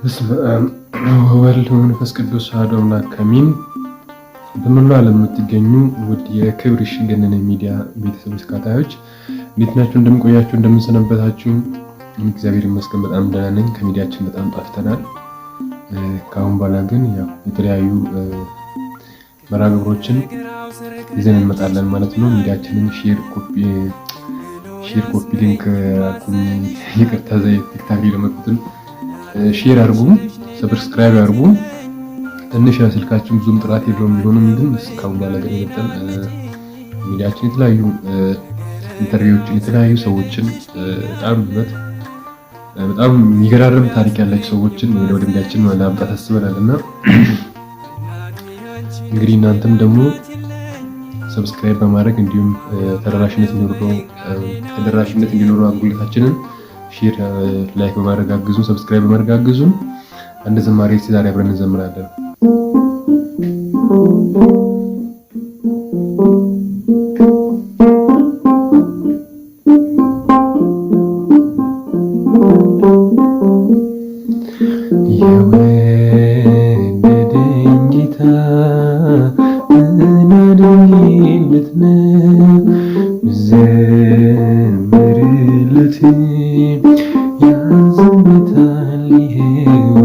በስመ አብ ወወልድ ወመንፈስ ቅዱስ አሐዱ አምላክ አሜን። በመላው ዓለም የምትገኙ ውድ የክብር ይሽ ገነነ ሚዲያ ቤተሰብ ተከታታዮች እንዴት ናችሁ? እንደምቆያችሁ እንደምንሰነበታችሁ? እግዚአብሔር ይመስገን በጣም ደህና ነኝ። ከሚዲያችን በጣም ጣፍተናል። ከአሁን በኋላ ግን ያው የተለያዩ መርሃ ግብሮችን ይዘን እንመጣለን ማለት ነው። ሚዲያችንን ሼር ኮፒ ሊንክ አድርጉ። ይቅርታ ቲክታክ ላይ ለመጡትን ሼር አድርጉ፣ ሰብስክራይብ አድርጉ። ትንሽ ስልካችን ብዙም ጥራት የለውም ቢሆንም ግን እስካሁን በኋላ ግን የመጣን ሚዲያችን የተለያዩ ኢንተርቪዎችን የተለያዩ ሰዎችን በጣም የሚገራርም ታሪክ ያላቸው ሰዎችን ወደ ሚዲያችን ማምጣት አስበናልና እንግዲህ እናንተም ደግሞ ሰብስክራይብ በማድረግ እንዲሁም ተደራሽነት እንዲኖረው አገልግሎታችንን ሼር ላይክ በማድረግ አግዙን። ሰብስክራይብ በማድረግ አግዙን። አንድ ዝማሬ ዛሬ አብረን እንዘምራለን። የወደደኝ ጌታ ምን አድርጌለት ነው ምዘምርለት? ያንስበታል ይሄው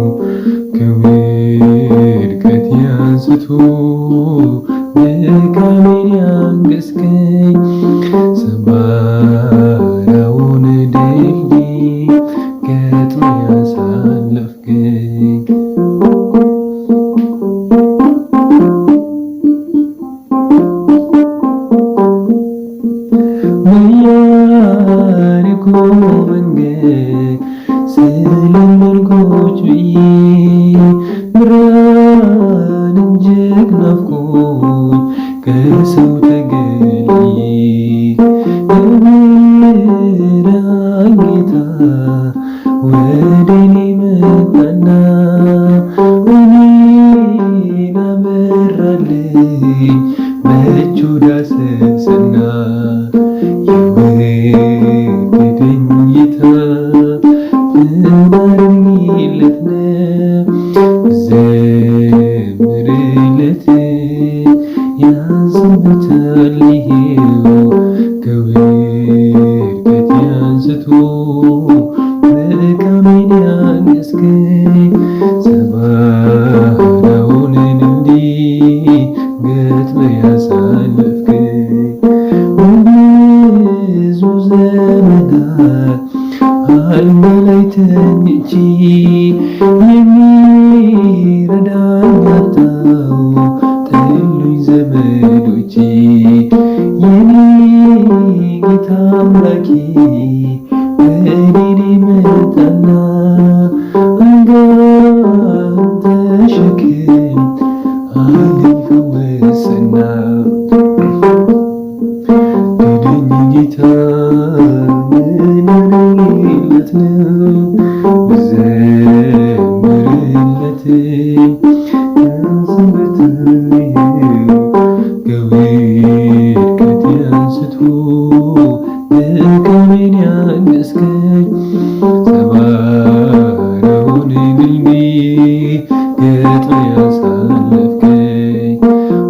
ከውድቀት አንስቶ ድካሜን ያገዝከኝ ሰባራውን ድልድይ ገጥመህ ያሳለፍከኝ በኢያሪኮ መንገድ ስለመንጎች ብዬ ብርሃን እጅግ ናፍቆኝ ከሰው ተገልዬ የብርሃን ጌታ ወደ እኔ መጣና እኔን አበራልኝ በእጁ ዳሰሰና የወደደኝ ጌታ አድርጌለት ነው ዘምርለት? ያንስበታል ይሄው ከውድቀት አንስቶ ድካሜን ያገዝከኝ ሰባራውን ድልድይ ገጥመህ ያሳለፍከኝ ብዙ ዘመናት አልጋ ላይ ተኝቼ የሚረዳኝ አጣሁ ጠሉኝ ዘመዶቼ። የኔ ጌታ አምላኬ ወደ እኔ መጣና አልጋህን ተሸክም አለኝ ፈወሰና ወደኝ ጌታ ምን አድርጌለት ነው ብዘምርለት? ያንስበታል ይሄው ከውድቀት አንስቶ ድካሜን ያገዝከኝ ሰባራውን ድልድይ ገጥመህ ያሳለፍከኝ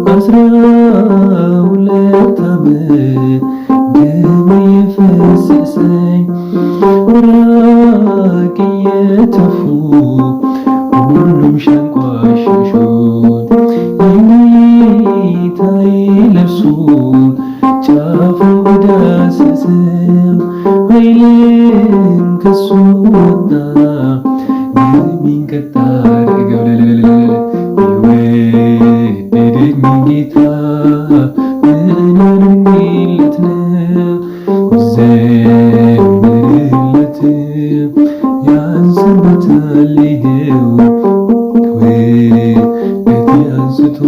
12 ዓመት ደሜ የፈሰሰኝ ራቅ እየተፉ ሁሉም ሸንቋሸሹን የጌታዬ ልብሱን ጫፉን በዳሰሰው ኃይልን ከሱ ወጣ ደሜን ቀጥ አደረገው። የወደደኝ ጌታ ምን አድርጌለት ነው ዘምርለት? ያንስበታል ይሄው ከውድቀት አንስቶ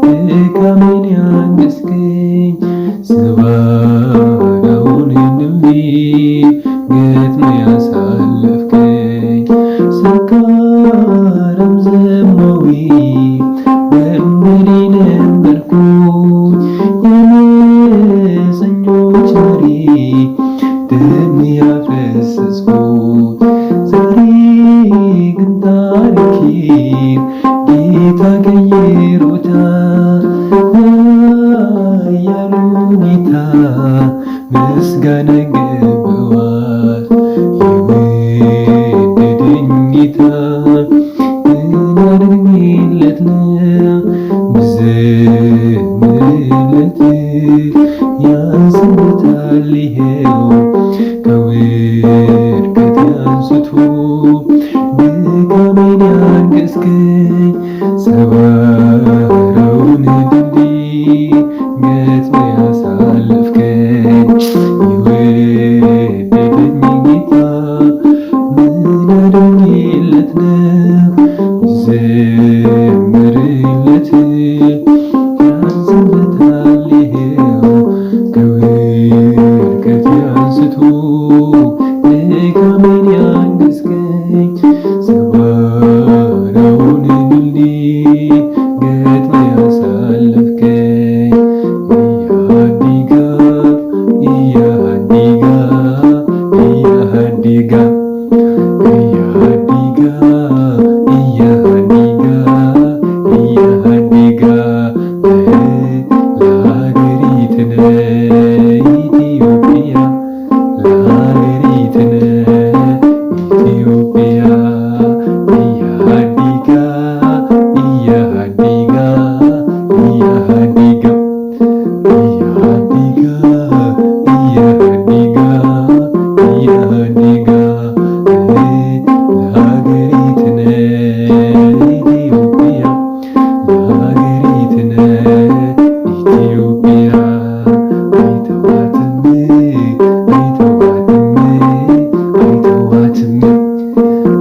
ድካሜን ያገዝከኝ ሰባራውን ድልድይ ገጥመህ ያሳለፍከኝ ሰካራም ዘማዊ ወንበዴ ነበርኩኝ የአመፀኞች መሪ ደም ያፈሰስኩት ዛሬ ግን ታሪኬን ጌታ ቀይሮታል። ኃያሉ ጌታ ምስጋና ይገባዋል። የወደደኝ ጌታ ምን አድርጌለት ነው ብዘምርለት ያንስበታል። ይሄው ከውድቀት አንስቶ ድካሜን ያገዝከኝ ሰባራውን ድልድይ ገጥመህ ያሳለፍከኝ የወደደኝ ጌታ ምን አድርጌለት ነው ብዘምርለት ያንስበታል። ይሄው ከውድቀት አንስቶ ድካሜን ያገዝከኝ ሰባራውን ድልድይ ገጥመህ ያሳለፍከኝ ኢያሃዲጋ ኢያሃዲጋ ኢያሃዲጋ ኢያሃዲጋ ኢያሃዲጋ ለሀገሪትነ ኢትዮጵያ ለሀገሪትነ ኢትዮጵያ ኢያሃዲጋ ኢያሃዲጋ ኢያሃዲጋ ኢያሃዲጋ ኢያሃዲጋ ኢያሃዲጋ ለሀገሪትነ ኢትዮጵያ ለሀገሪትነ ኢትዮጵያ አይተዋትም አይተዋትም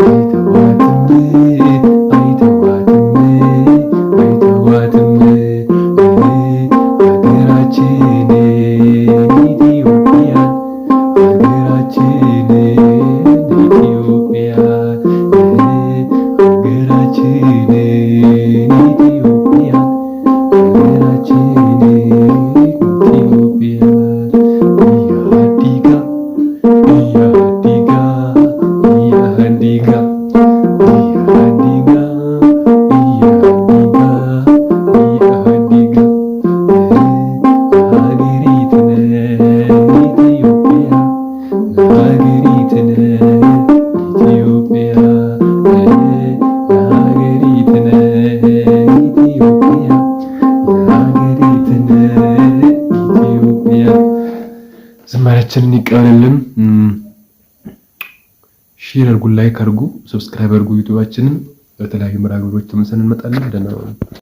አይተዋትም አይተዋትም አይተዋትም ሀገራችንን ኢትዮጵያን ሀገራችንን ኢትዮጵያን ሀገራችንን ኢትዮጵያን ሀገራችንን ኢትዮጵያን ኢያሃዲጋ ኢያሃዲጋ ኢያሃዲጋ ኢያሃዲጋ ኢያሃዲጋ ኢያሃዲጋ ለሀገሪትነ ኢትዮጵያ ለሀገሪትነ ኢትዮጵያ ለሀገሪትነ ኢትዮጵያ ለሀገሪትነ ኢትዮጵያ ዝማሬያችንን ይቀበልልን። ሼር አድርጉ፣ ላይክ አድርጉ፣ ሰብስክራይብ አድርጉ ዩቲዩባችንን። በተለያዩ መርሃ ግብሮች ተመልሰን እንመጣለን። ደህና